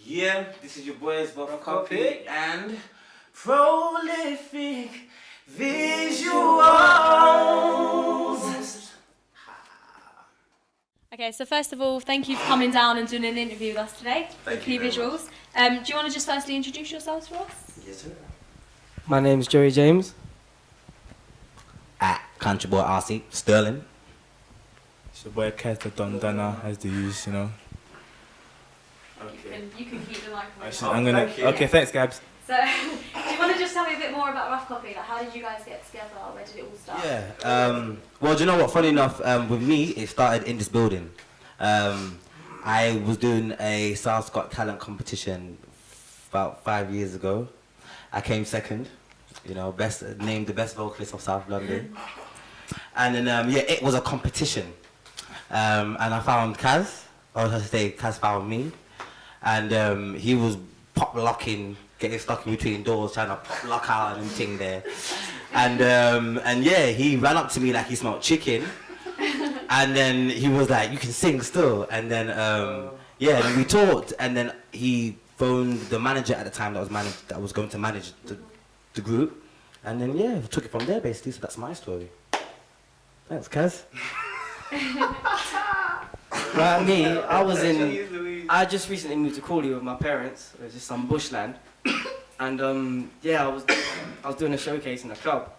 Yeah, this is your boys, Bob Copy and Prolific Visuals. Okay, so first of all, thank you for coming down and doing an interview with us today. Thank you. P.Visuals. Do you want to just firstly introduce yourselves for us? Yes, sir. My name's Joey James. At Country Boy RC, Sterling. It's your boy Kez, the Don Dunner, as they use, you know. Okay. You can keep the microphone. Thank you. Okay, thanks, Gabs. So, do you want to just tell me a bit more about Rough Copy? Like, how did you guys get together? Where did it all start? Yeah. Well, do you know what? Funny enough, with me, it started in this building. I was doing a South Got Talent competition about 5 years ago. I came second. You know, named the best vocalist of South London. And then, yeah, it was a competition. And I found Kaz. Or I should say, Kaz found me. And he was pop locking, getting stuck in between doors, trying to pop lock out and thing there. And yeah, he ran up to me like he smelled chicken. And then he was like, "You can sing still." And then yeah, then we talked. And then he phoned the manager at the time that was going to manage the group. And then yeah, we took it from there basically. So that's my story. Thanks, Kaz. Like me, I just recently moved to Crawley with my parents. It was just some bushland. And yeah, I was doing a showcase in a club.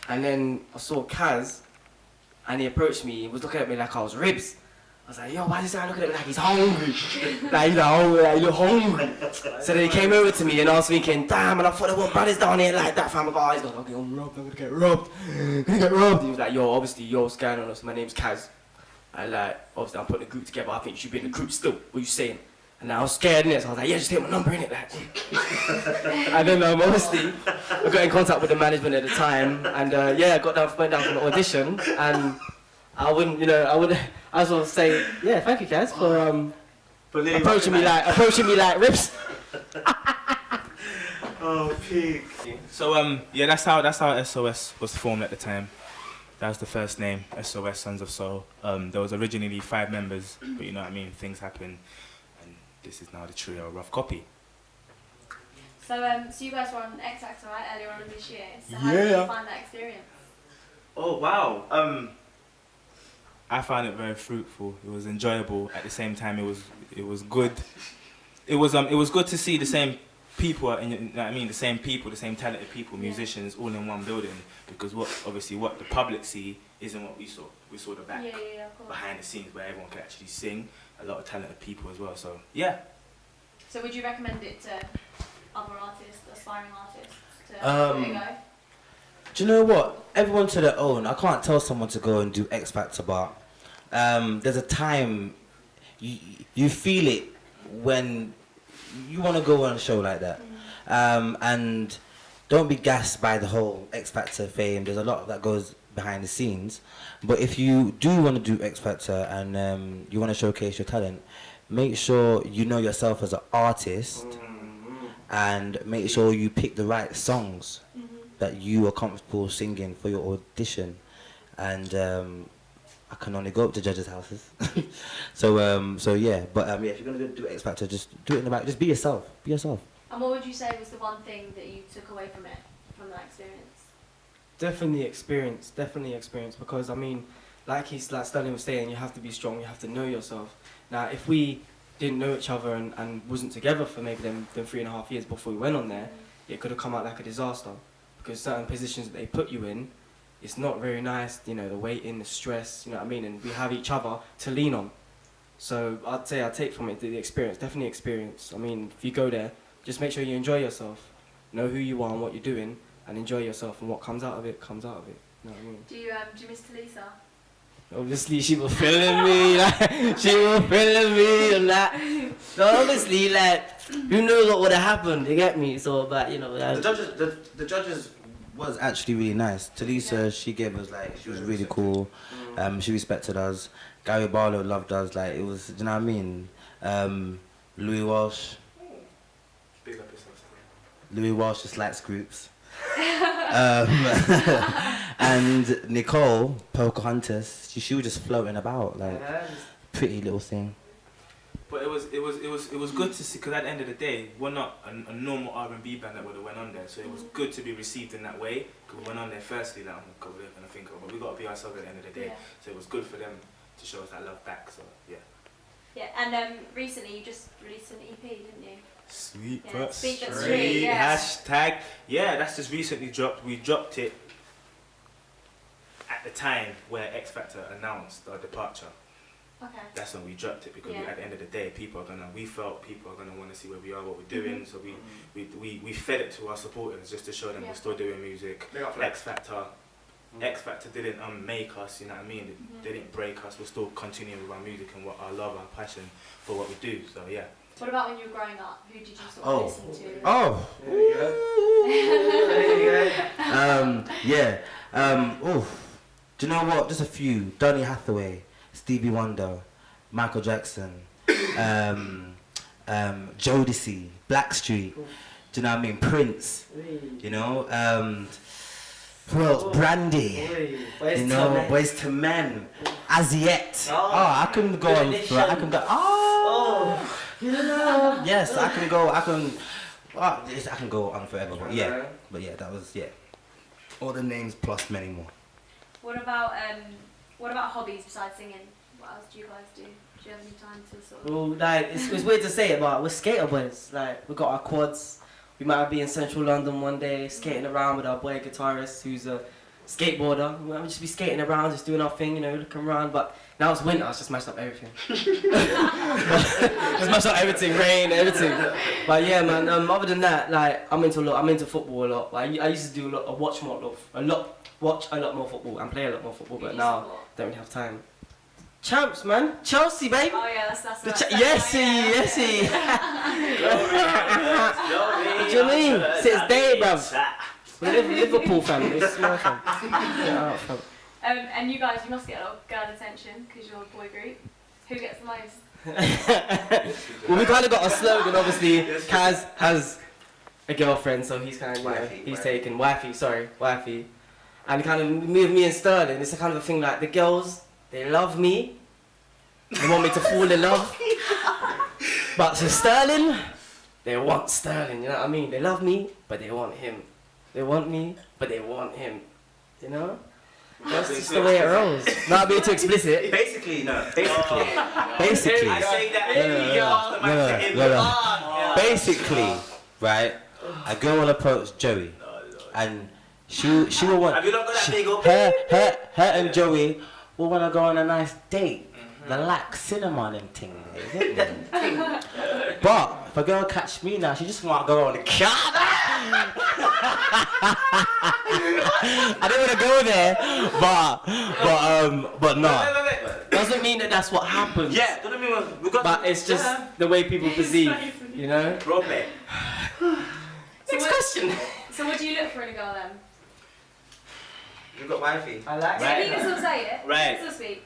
And then I saw Kaz, and he approached me. He was looking at me like I was ribs. I was like, "Yo, why is this guy looking at me like he's hungry? Like he's hungry, like you look hungry." So then he came over to me and I was thinking, "Damn, and I thought there were brothers down here like that." Fam, oh, he's going, "Okay, I'm gonna get robbed. I'm gonna get robbed." He was like, "Yo, obviously, what's going on? My name's Kaz. I like, obviously I'm putting a group together. I think you should be in the group still. What you saying?" And I was scared in it, so I was like, "Yeah, just take my number in it." Like. And then obviously, I got in contact with the management at the time, and yeah, went down for an audition, and I just want to say, yeah, thank you guys for approaching me like rips. Oh, pig. So yeah, that's how SOS was formed at the time. That was the first name, SOS Sons of Soul. There was originally 5 members, but you know what I mean, things happen, and this is now the trio Rough Copy. So, so you guys were on X.Fcator, right, earlier on this year. So how did you find that experience? Oh wow. I found it very fruitful. It was enjoyable. At the same time, it was good. It was good to see the same people, and you know what I mean, the same talented people, musicians, all in one building. Because what the public see isn't what we saw. We saw the back, behind the scenes, where everyone could actually sing. A lot of talented people as well. So yeah. So would you recommend it to other artists, aspiring artists, to give it a go? Do you know what? Everyone to their own. I can't tell someone to go and do X.Factor, but there's a time you feel it when you want to go on a show like that. And don't be gassed by the whole X.Factor fame. There's a lot that goes behind the scenes. But if you do want to do X.Factor and you want to showcase your talent, make sure you know yourself as an artist and make sure you pick the right songs that you are comfortable singing for your audition. And I can only go up to judges' houses. So yeah, but yeah, if you're gonna do X.Factor, just do it in the back. Just be yourself. Be yourself. And what would you say was the one thing that you took away from that experience? Definitely experience, because I mean, like Sterling was saying, you have to be strong, you have to know yourself. Now, if we didn't know each other and wasn't together for maybe them 3.5 years before we went on there, it could have come out like a disaster. Because certain positions that they put you in, it's not very nice, you know, the waiting, the stress, you know what I mean, and we have each other to lean on. So I'd say I take from it the experience, definitely experience. I mean, if you go there, just make sure you enjoy yourself, know who you are and what you're doing, and enjoy yourself, and what comes out of it, comes out of it. You know what I mean? Do you miss Talisa? Obviously, she was feeling me, like, she was feeling me, and that. So obviously, like, who knows what would have happened, you get me? So, but, you know. The judges was actually really nice. Talisa, she gave us, like, she was really cool. She respected us. Gary Barlow loved us, like, it was, do you know what I mean? Louis Walsh. Big up yourself. Louis Walsh just likes groups. And Nicole, Pocahontas, she was just floating about, like, pretty little thing. But it was good to see, because at the end of the day, we're not a normal R&B band that would have went on there. So it was good to be received in that way. Because we went on there firstly, like, oh God, we're gonna think of, but we got to be ourselves at the end of the day. Yeah. So it was good for them to show us that love back. So yeah. Yeah, and recently you just released an EP, didn't you? Sweet Yeah, but Sweet but straight. Straight, yeah. Hashtag. Yeah, that's just recently dropped. We dropped it at the time where X.Factor announced our departure. Okay. That's when we dropped it, because Yeah. at the end of the day, we felt people are gonna want to see where we are, what we're doing. So we fed it to our supporters just to show them we're still doing music. X.Factor. X.Factor didn't make us, you know what I mean? They didn't break us. We're still continuing with our music and what our love, our passion for what we do. So yeah. What about when you were growing up? Who did you sort of listen to? Oh. Yeah. Do you know what? Just a few. Donny Hathaway, Stevie Wonder, Michael Jackson, Jodeci, Blackstreet. Do you know what I mean? Prince. You know. Who else? Brandy. You know, Boys to Men, Aziette. Oh, I can go on for I can go. Yes, I can go. I can go on forever. But yeah, that was all the names plus many more. What about hobbies besides singing? What else do you guys do? Do you have any time to sort of? Well, like it's weird to say it, but we're skater boys. Like we got our quads. We might be in central London one day, skating around with our boy guitarist, who's a skateboarder. We might just be skating around, just doing our thing, you know, looking around. But now it's winter, it's just mashed up everything. Just mashed up everything, rain, everything. But yeah, man. Other than that, like I'm into football a lot. Like, I used to do watch a lot more football and play a lot more football. But now don't really have time. Champs, man. Chelsea, babe. Oh yeah, that's right. Yes. What do you mean? Since day, bruv. We're Liverpool fam. It's my fam. And you guys, you must get a lot of girl attention because you're a boy group. Who gets the most? Well, we kind of got a slogan. Obviously, Kaz has a girlfriend, so he's kind of he's taken wifey, and kind of me and Sterling. It's a kind of a thing like the girls. They love me. They want me to fall in love. But to Sterling, they want Sterling. You know what I mean? They love me, but they want him. They want me, but they want him. You know? That's just the way it rolls. Not being too explicit. Basically. I say that Basically, right? A girl will approach Joey, and she will want. Have you not got that big up? Her and Joey will want to go on a nice date. The like cinnamon and thing. But if a girl catch me now, she just want to go on the car. I don't want to go there, but no. Doesn't mean that that's what happens. Yeah, doesn't mean we got. But it's just the way people perceive, you know. Roleplay. Next question. So what do you look for in a girl then? You got wifey. I like So you can still say it. Right. Still speak.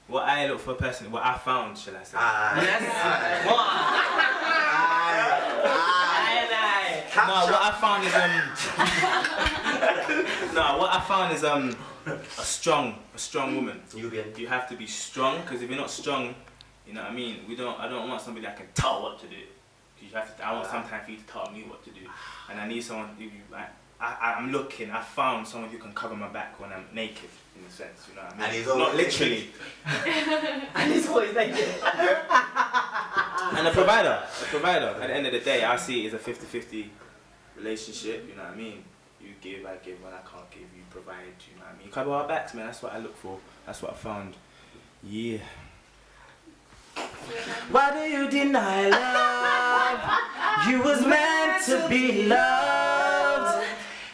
What I look for personally, what I found, shall I say? What I found is a strong woman. You have to be strong, because if you're not strong, you know what I mean. I don't want somebody that can tell what to do. I want sometimes for you to tell me what to do, and I need someone who I found someone who can cover my back when I'm naked, in a sense, you know what I mean? And he's not literally. And he's always naked. And a provider. At the end of the day, I see it as a 50-50 relationship, you know what I mean? You give, I give. When I can't give, you provide, you know what I mean? Cover our backs, man. That's what I look for. That's what I found. Yeah. Why do you deny love? You was meant to be loved.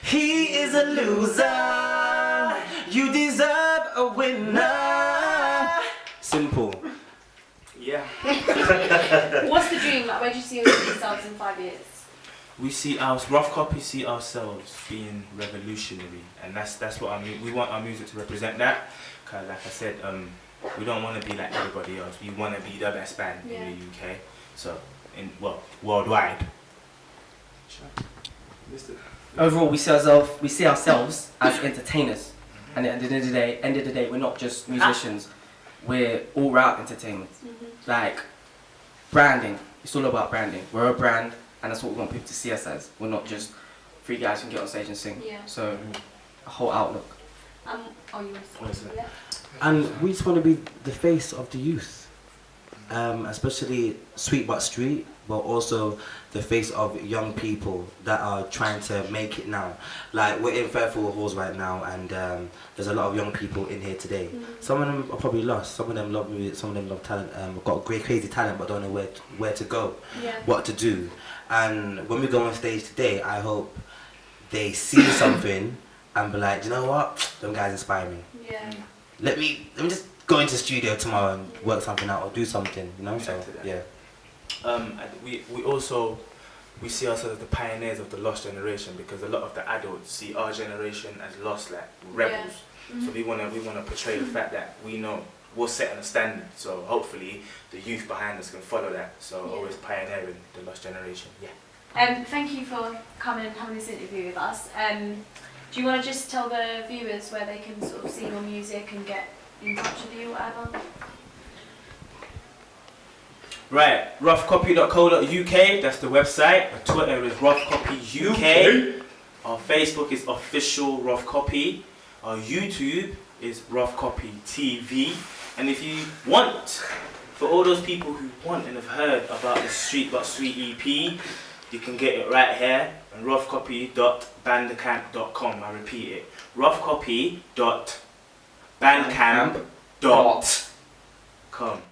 He is a loser. You deserve a winner. Simple. Yeah. What's the dream? Like, where do you see yourselves in 5 years? We see ourselves being revolutionary, and that's what we want our music to represent that. Cause like I said, we don't want to be like everybody else. We want to be the best band in the UK. So, worldwide. Overall, we see ourselves as entertainers, and at the end of the day, we're not just musicians. We're all-round entertainment. Like, branding. It's all about branding. We're a brand, and that's what we want people to see us as. We're not just three guys who can get on stage and sing. Yeah. So, a whole outlook. Oh, you want to say? Yeah. And we just want to be the face of the youth, especially Sweet But Street, but also the face of young people that are trying to make it now. Like, we're in Fairfield halls right now, and there's a lot of young people in here today. Some of them are probably lost, some of them love music, some of them love talent, got great crazy talent but don't know where to go, Yeah. what to do. And when we go on stage today, I hope they see something and be like, "Do you know what? Them guys inspire me. Yeah. Let me just go into the studio tomorrow and work something out or do something, you know." So yeah. And we also see ourselves as the pioneers of the lost generation, because a lot of the adults see our generation as lost, like rebels. So we wanna portray the fact that we know we're setting a standard. So hopefully the youth behind us can follow that. So always pioneering the lost generation. Yeah. Thank you for coming and having this interview with us. Do you want to just tell the viewers where they can sort of see your music and get in touch with you or whatever? Right, roughcopy.co.uk, that's the website. Our Twitter is roughcopyuk. Our Facebook is official Rough Copy. Our YouTube is Rough Copy TV. And if you want, for all those people who want and have heard about the Street But Sweet EP, you can get it right here on roughcopy.bandcamp.com. I repeat it, roughcopy.bandcamp.com.